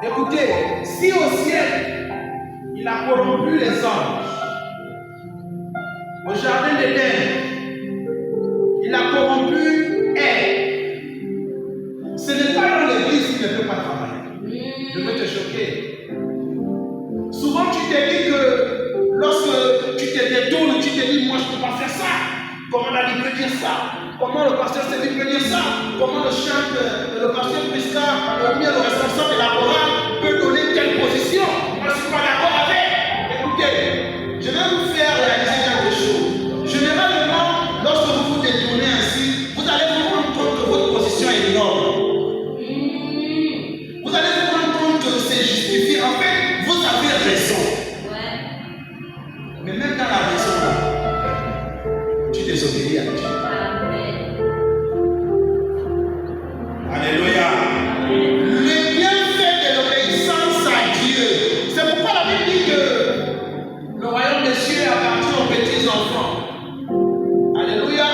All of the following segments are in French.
Écoutez, si au ciel, il a corrompu les anges, au jardin d'Éden, il a corrompu Ève, ce n'est pas dans l'église qu'il ne peut pas travailler. Je veux te choquer. Souvent, tu te dis que lorsque tu te détournes, tu te dis, moi je ne peux pas faire ça. Comment la Bible peut dire ça? Comment le pasteur Cédric peut dire ça? Comment le pasteur Prisca, ou bien le responsable de la chorale peut donner telle position? Moi je ne suis pas d'accord avec. Écoutez, je vais vous faire réaliser quelque chose. Généralement, lorsque vous vous détournez ainsi, vous allez vous rendre compte que votre position est énorme. Vous allez vous rendre compte que c'est justifié. En fait, vous avez raison. Mais même dans la raison, là, tu désobéis à Dieu. Alléluia. Le bienfait de l'obéissance à Dieu. C'est pourquoi la Bible dit que le royaume des cieux appartient aux petits enfants. Alléluia.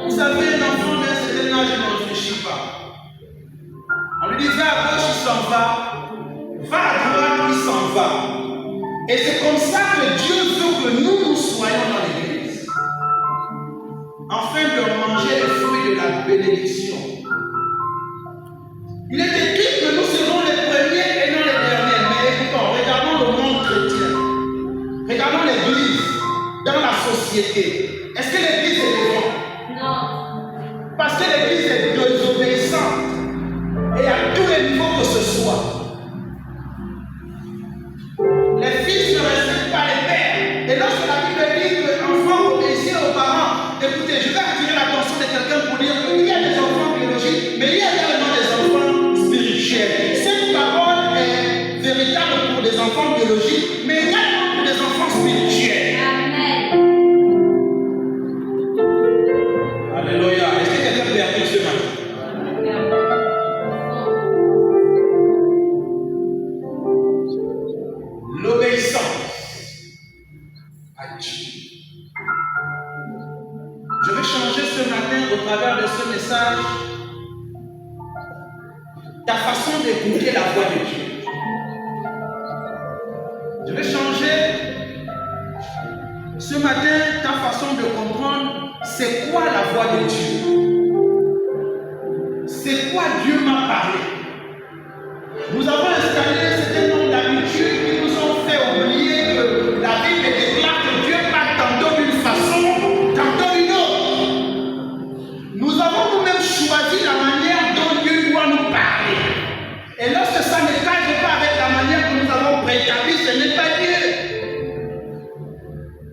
Vous savez, un enfant d'un certain âge ne réfléchit pas. On lui dit va à gauche, il s'en va à droite, il s'en va. Et c'est comme ça que Dieu veut que nous soyons dans l'église. Afin de manger les fruits de la bénédiction. Il est écrit que nous serons les premiers et non les derniers. Mais écoutons, regardons le monde chrétien. Regardons l'église dans la société. Est-ce que l'église est devant? Non. Parce que l'église est désobéissante. Et à tous les niveaux que ce soit. Les fils ne respectent pas les pères. Et lorsque la Bible dit que l'enfant obéit aux parents, écoutez, je vais attirer l'attention de quelqu'un pour dire qu'il y a des enfants biologiques, mais il y a également des enfants spirituels. Cette parole est véritable pour des enfants biologiques, mais également pour des enfants spirituels. Amen. Alléluia. Est-ce que quelqu'un peut dire ce matin? L'obéissance à Dieu. Je vais changer ce matin au travers de ce message ta façon d'écouter la voix de Dieu. Je vais changer ce matin ta façon de comprendre c'est quoi la voix de Dieu. C'est quoi Dieu m'a parlé. Nous avons installé un certain nombre d'habitudes qui nous ont fait oublier que la Bible déclare que Dieu parle tantôt d'une façon, tantôt d'une autre. Nous avons nous-mêmes choisi la manière dont Dieu doit nous parler. Et lorsque ça ne cache pas avec la manière que nous avons préétablie, ce n'est pas Dieu.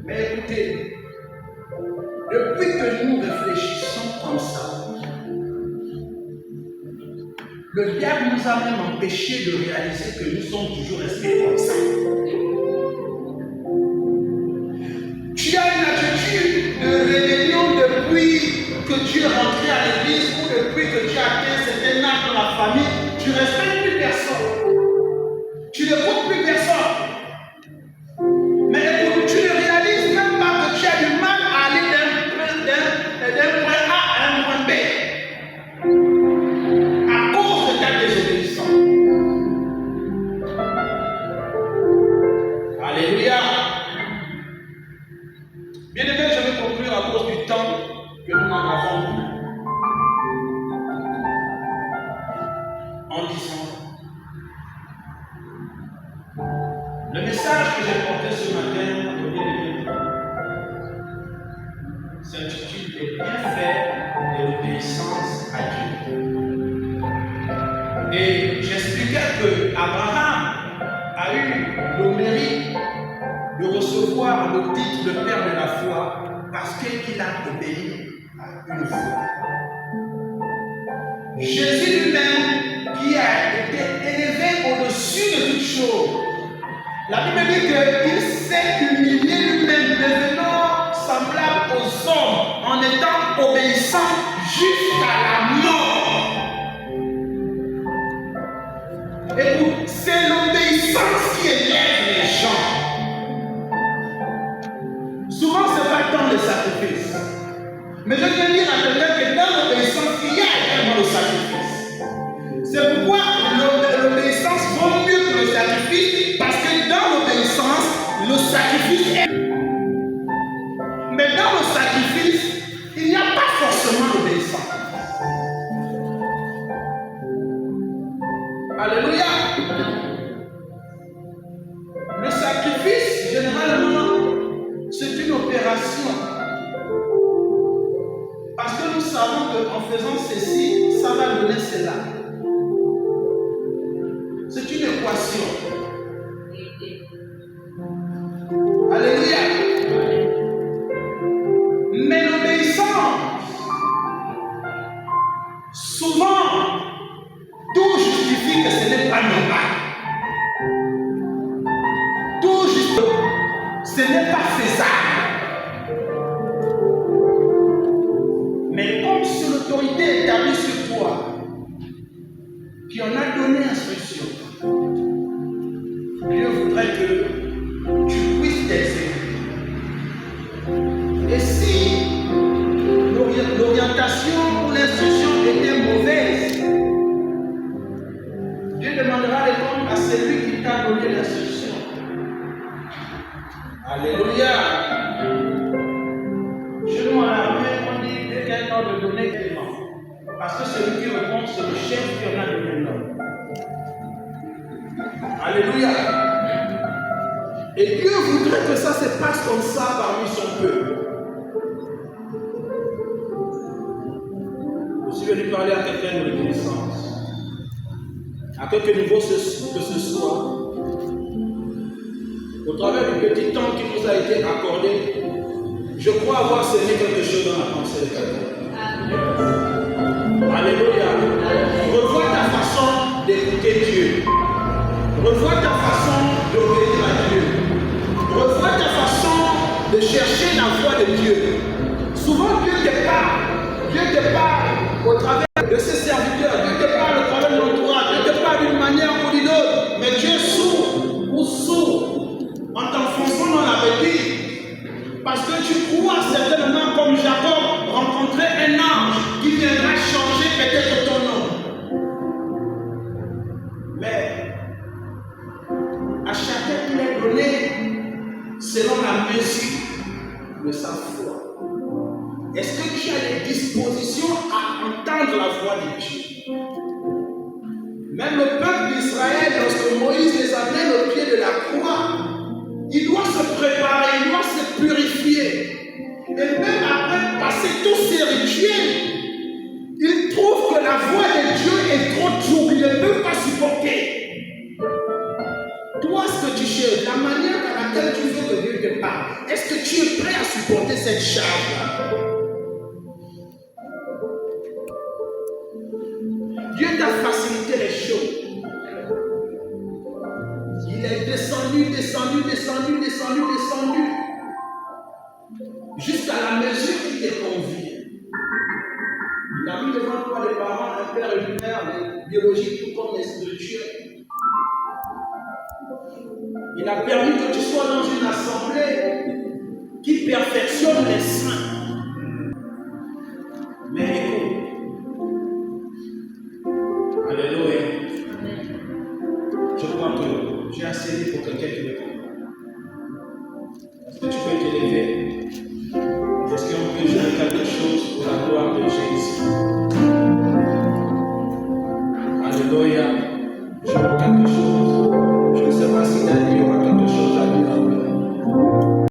Mais écoutez, depuis que nous réfléchissons comme ça, le diable nous a même empêché de réaliser que nous sommes toujours restés comme ça. Tu as une attitude de rébellion depuis que tu es rentré à l'église ou depuis que tu as atteint certain âge dans la famille. Tu ne respectes plus personne. Tu n'écoutes plus personne. Mais écoute, tu ne réalises même pas que tu as du mal à aller d'un point A à un point B. Alléluia. Bien aimé, je vais conclure à cause du temps que nous en avons plus. En disant, le message que j'ai porté ce matin, s'intitule les bienfaits de l'obéissance à Dieu. Et j'expliquais que Abraham a eu le mérite de recevoir le titre de père de la foi parce qu'il a obéi à une foi. Jésus lui-même, qui a été élevé au-dessus de toutes choses, la Bible dit qu'il s'est humilié lui-même, devenant semblable aux hommes, en étant obéissant jusqu'à la mort. Écoute, c'est l'obéissance qui élève les gens. Souvent, ce n'est pas tant le sacrifice. Mais je veux dire à quelqu'un que dans l'obéissance, il y a également le sacrifice. C'est pourquoi l'obéissance vaut Alléluia. Le sacrifice, généralement, c'est une opération. Parce que nous savons qu'en faisant ceci, ça va donner cela. C'est une équation. Alléluia. Mais l'obéissance, souvent, tout justifie que ce n'est pas normal. Tout justifie que ce n'est pas faisable. Mais comme c'est l'autorité établie sur toi, qui en a donné instruction, Dieu voudrait que tu puisses t'exécuter. Et si l'orientation ou l'instruction était mauvaise, Dieu demandera les comptes à celui qui t'a donné l'instruction. Alléluia. Chez nous à l'armée, on dit dès qu'il y a un ordre donné, il défend. Parce que celui qui répond, c'est le chef qui en a donné l'ordre. Alléluia. Et Dieu voudrait que ça se passe comme ça parmi son peuple. Je suis venu parler à quelqu'un de reconnaissance. À quelque niveau que ce soit, au travers du petit temps qui nous a été accordé, je crois avoir semé quelque chose dans la pensée de quelqu'un. Alléluia. Revois ta façon d'écouter Dieu. Revois ta façon d'obéir à Dieu. Revois ta façon de chercher la voie de Dieu. Souvent, Dieu te parle au travers de ses serviteurs, Dieu te parle au travers de l'entourage, Dieu te parle d'une manière ou d'une autre, mais Dieu sourd en t'enfonçant dans la bêtise. Parce que tu crois certainement comme Jacob rencontrer un ange qui viendra changer peut-être ton nom. Mais à chacun il est donné selon la mesure de sa foi. Est-ce que tu as des dispositions à entendre la voix de Dieu? Même le peuple d'Israël, lorsque Moïse les amène au pied de la croix, il doit se préparer, il doit se purifier. Et même après passer tous ces rituels, il trouve que la voix de Dieu est trop trouble, il ne peut pas supporter. Toi, ce que tu cherches, la manière dans laquelle tu veux que Dieu te parle, est-ce que tu es prêt à supporter cette charge-là? Dieu t'a facilité les choses. Il est descendu jusqu'à la mesure qui te convient. Il a mis devant toi les parents, un père et une mère, les biologiques tout comme les spirituels. Il a permis que tu sois dans une assemblée qui perfectionne les saints. Mais écoute, alléluia. Je crois que j'ai assez dit pour quelqu'un qui me comprend. Est-ce que tu peux te lever? Est-ce qu'on peut jouer quelque chose pour la gloire de Jésus? Alléluia. Joue quelque chose.